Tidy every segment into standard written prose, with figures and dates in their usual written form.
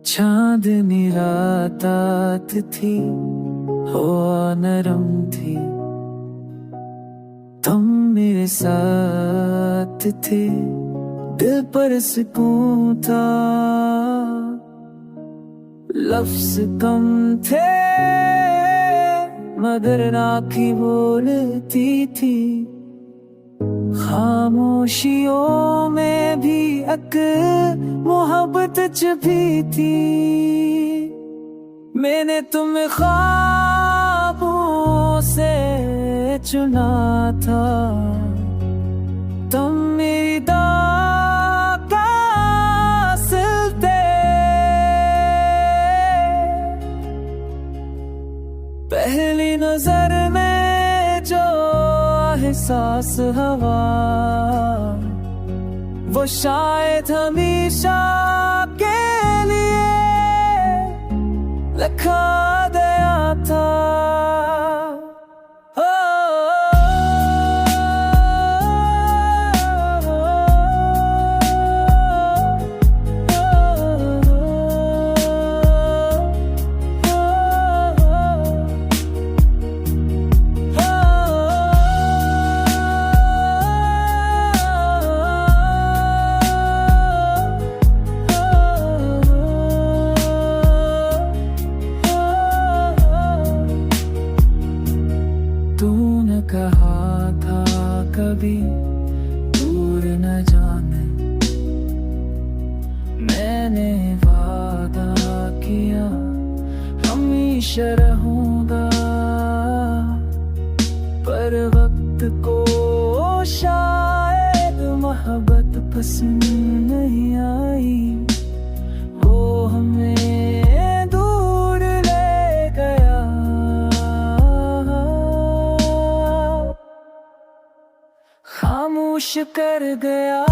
चांदनी रात थी, हवा नरम थी, तुम मेरे साथ थे, दिल पर सुकून था, लफ्ज कम थे मगर राखी बोलती थी, खामोशियों में भी एक मोहब्बत छुपी थी। मैंने तुम्हें ख्वाबों से चुना था, तुम मेरी दाग का सिलते, पहली नजर में जो एहसास हवा, वो शायद हमेशा के लिए लिखा गया था। तूने कहा था कभी दूर न जाने, मैंने वादा किया हमेशा रहूंगा, पर वक्त को शायद मोहब्बत पसंद नहीं आई, वो हमें दूर ले गया, खामोश कर गया।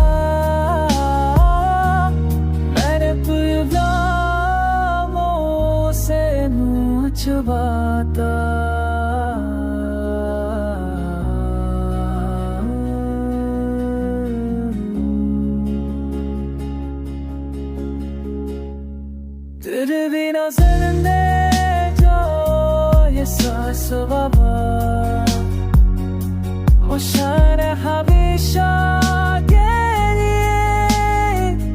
मेरे पैगामों से मुँह छुपाता, तेरे बिना जिंदे जो ये सांस बाबा, वो शान हमेशा के लिए